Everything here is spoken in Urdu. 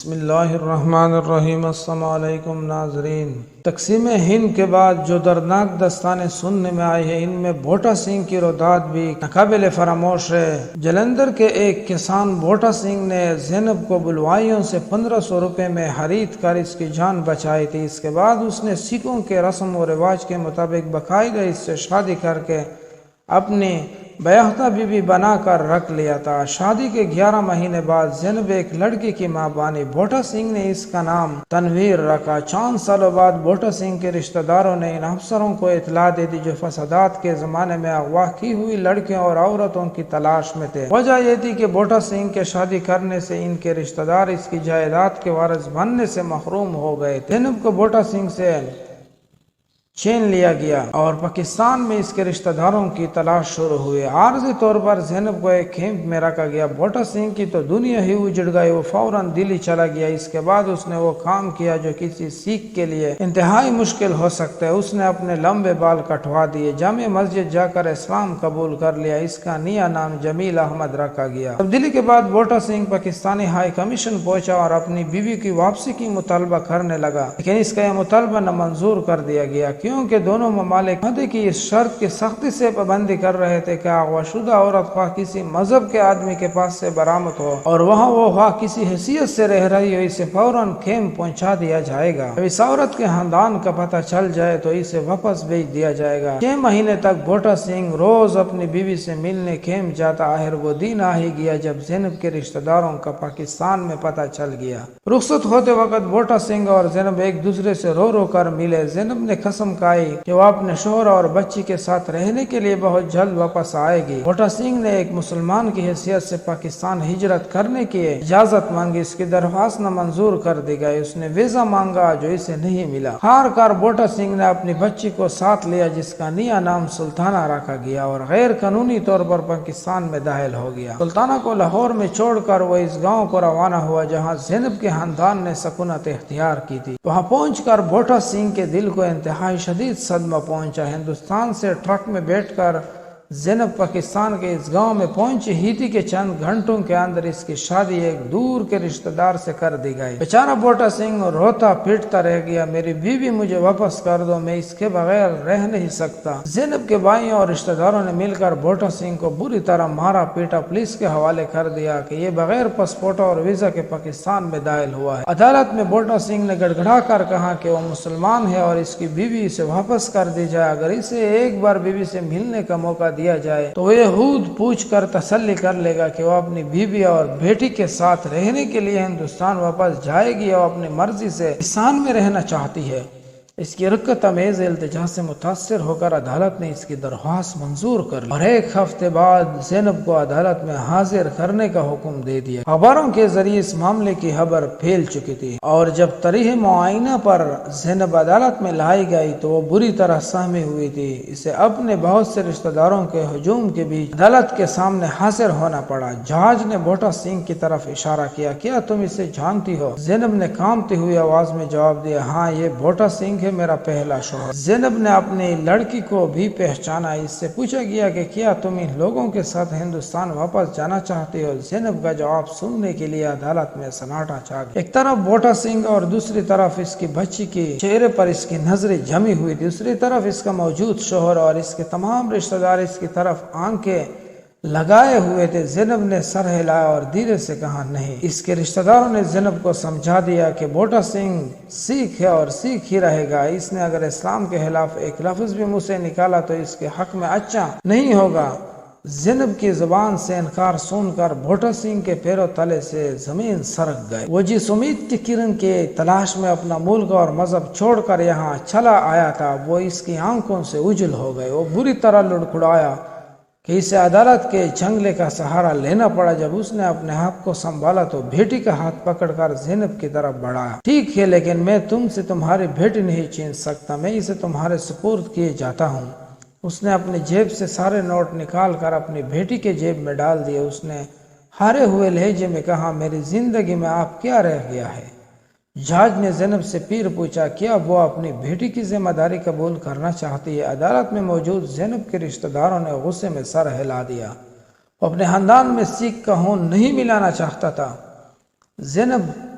بسم اللہ الرحمن الرحیم۔ السلام علیکم ناظرین، تقسیم ہند کے بعد جو دردناک داستانیں سننے میں آئی ہیں، ان میں بوٹا سنگھ کی روداد بھی ناقابل فراموش ہے۔ جلندھر کے ایک کسان بوٹا سنگھ نے زینب کو بلوائیوں سے 1500 روپے میں خرید کر اس کی جان بچائی تھی۔ اس کے بعد اس نے سکھوں کے رسم و رواج کے مطابق باقاعدہ اس سے شادی کر کے اپنی بیاہتا بیوی بنا کر رکھ لیا تھا۔ شادی کے 11 مہینے بعد زینب ایک لڑکی کی ماں بنی۔ بوٹا سنگھ نے اس کا نام تنویر رکھا۔ چند سالوں بعد بوٹا سنگھ کے رشتہ داروں نے ان افسروں کو اطلاع دے دی جو فسادات کے زمانے میں اغوا کی ہوئی لڑکیوں اور عورتوں کی تلاش میں تھے۔ وجہ یہ تھی کہ بوٹا سنگھ کے شادی کرنے سے ان کے رشتہ دار اس کی جائیداد کے وارث بننے سے محروم ہو گئے تھے۔ زینب کو بوٹا سنگھ سے چھین لیا گیا اور پاکستان میں اس کے رشتہ داروں کی تلاش شروع ہوئی۔ عارضی طور پر زینب کو ایک کیمپ میں رکھا گیا۔ بوٹا سنگھ کی تو دنیا ہی اجڑ گئی، وہ فوراً دلی چلا گیا۔ اس کے بعد اس نے وہ کام کیا جو کسی سکھ کے لیے انتہائی مشکل ہو سکتا ہے۔ اس نے اپنے لمبے بال کٹوا دیے، جامع مسجد جا کر اسلام قبول کر لیا۔ اس کا نیا نام جمیل احمد رکھا گیا۔ تبدیلی کے بعد بوٹا سنگھ پاکستانی ہائی کمیشن پہنچا اور اپنی بیوی کی واپسی کی مطالبہ کرنے لگا، لیکن اس کا یہ مطالبہ نامنظور کر دیا گیا، کیونکہ دونوں ممالک معاہدے کی اس شرط کی سختی سے پابندی کر رہے تھے کہ اغوا شدہ عورت خواہ کسی مذہب کے آدمی کے پاس سے برآمد ہو اور وہاں وہ خواہ کسی حیثیت سے رہ رہی ہو، اسے فوراً کیمپ پہنچا دیا جائے گا۔ جب اس عورت کے خاندان کا پتہ چل جائے تو اسے واپس بھیج دیا جائے گا۔ 6 مہینے تک بوٹا سنگھ روز اپنی بیوی سے ملنے کیمپ جاتا۔ آخر وہ دن آ ہی گیا جب زینب کے رشتہ داروں کا پاکستان میں پتہ چل گیا۔ رخصت ہوتے وقت بوٹا سنگھ اور زینب ایک دوسرے سے رو رو کر ملے۔ زینب نے قسم کھائی کہ وہ اپنے شوہر اور بچی کے ساتھ رہنے کے لیے بہت جلد واپس آئے گی۔ بوٹا سنگھ نے ایک مسلمان کی حیثیت سے پاکستان ہجرت کرنے کی اجازت مانگی۔ اس کی درخواست نامنظور کر دی گئی۔ اس نے ویزا مانگا جو اسے نہیں ملا۔ آخرکار بوٹا سنگھ نے اپنی بچی کو ساتھ لیا جس کا نیا نام سلطانہ رکھا گیا اور غیر قانونی طور پر پاکستان میں داخل ہو گیا۔ سلطانہ کو لاہور میں چھوڑ کر وہ اس گاؤں کو روانہ ہوا جہاں زینب کے خاندان نے سکونت اختیار کی تھی۔ وہاں پہنچ کر بوٹا سنگھ کے دل کو انتہائی شدید صدمہ پہنچا۔ ہندوستان سے ٹرک میں بیٹھ کر زینب پاکستان کے اس گاؤں میں پہنچی ہی تھی کہ چند گھنٹوں کے اندر اس کی شادی ایک دور کے رشتہ دار سے کر دی گئی۔ بیچارہ بوٹا سنگھ روتا پیٹتا رہ گیا، میری بیوی مجھے واپس کر دو، میں اس کے بغیر رہ نہیں سکتا۔ زینب کے بھائیوں اور رشتہ داروں نے مل کر بوٹا سنگھ کو بری طرح مارا پیٹا، پولیس کے حوالے کر دیا کہ یہ بغیر پاسپورٹ اور ویزا کے پاکستان میں داخل ہوا ہے۔ عدالت میں بوٹا سنگھ نے گڑ گڑا کر کہا کہ وہ مسلمان ہے اور اس کی بیوی اسے واپس کر دی جائے۔ اگر اسے ایک بار بیوی سے ملنے کا موقع دیا جائے تو وہ یہود پوچھ کر تسلی کر لے گا کہ وہ اپنی بیوی اور بیٹی کے ساتھ رہنے کے لیے ہندوستان واپس جائے گی اور اپنی مرضی سے پاکستان میں رہنا چاہتی ہے۔ اس کی رقت امیز التجا سے متاثر ہو کر عدالت نے اس کی درخواست منظور کر لی اور ایک ہفتے بعد زینب کو عدالت میں حاضر کرنے کا حکم دے دیا۔ خبروں کے ذریعے اس معاملے کی خبر پھیل چکی تھی اور جب تاریخ معائنہ پر زینب عدالت میں لائی گئی تو وہ بری طرح سہمی ہوئی تھی۔ اسے اپنے بہت سے رشتہ داروں کے ہجوم کے بیچ عدالت کے سامنے حاضر ہونا پڑا۔ جج نے بوٹا سنگھ کی طرف اشارہ کیا، کیا تم اسے جانتی ہو؟ زینب نے کانپتی ہوئی آواز میں جواب دیا، ہاں یہ بوٹا سنگھ ہے، میرا پہلا شوہر۔ زینب نے اپنی لڑکی کو بھی پہچانا۔ اس سے پوچھا گیا کہ کیا تم ان لوگوں کے ساتھ ہندوستان واپس جانا چاہتے ہو؟ زینب کا جواب سننے کے لیے عدالت میں سناٹا چھا گیا۔ ایک طرف بوٹا سنگھ اور دوسری طرف اس کی بچی کے چہرے پر اس کی نظریں جمی ہوئی تھی، دوسری طرف اس کا موجود شوہر اور اس کے تمام رشتہ دار اس کی طرف آنکھیں لگائے ہوئے تھے۔ زینب نے سر ہلایا اور دھیرے سے کہا، نہیں۔ اس کے رشتہ داروں نے زینب کو سمجھا دیا کہ بوٹا سنگھ سکھ ہے اور سکھ ہی رہے گا۔ اس نے اگر اسلام کے خلاف ایک لفظ بھی منہ سے نکالا تو اس کے حق میں اچھا نہیں ہوگا۔ زینب کی زبان سے انکار سن کر بوٹا سنگھ کے پیروں تلے سے زمین سرک گئی۔ وہ جس امید کی کرن کے تلاش میں اپنا ملک اور مذہب چھوڑ کر یہاں چلا آیا تھا وہ اس کی آنکھوں سے اجل ہو گئے۔ وہ بری طرح لڑکھڑایا کہ اسے عدالت کے چنگلے کا سہارا لینا پڑا۔ جب اس نے اپنے آپ کو سنبھالا تو بیٹی کا ہاتھ پکڑ کر زینب کی طرف بڑھایا، ٹھیک ہے لیکن میں تم سے تمہاری بیٹی نہیں چھین سکتا، میں اسے تمہارے سپرد کیے جاتا ہوں۔ اس نے اپنی جیب سے سارے نوٹ نکال کر اپنی بیٹی کے جیب میں ڈال دیے۔ اس نے ہارے ہوئے لہجے میں کہا، میری زندگی میں آپ کیا رہ گیا ہے؟ جج نے زینب سے پھر پوچھا، کیا وہ اپنی بیٹی کی ذمہ داری قبول کرنا چاہتی ہے؟ عدالت میں موجود زینب کے رشتہ داروں نے غصے میں سر ہلا دیا۔ وہ اپنے خاندان میں سکھ کا خون نہیں ملانا چاہتا تھا۔ زینب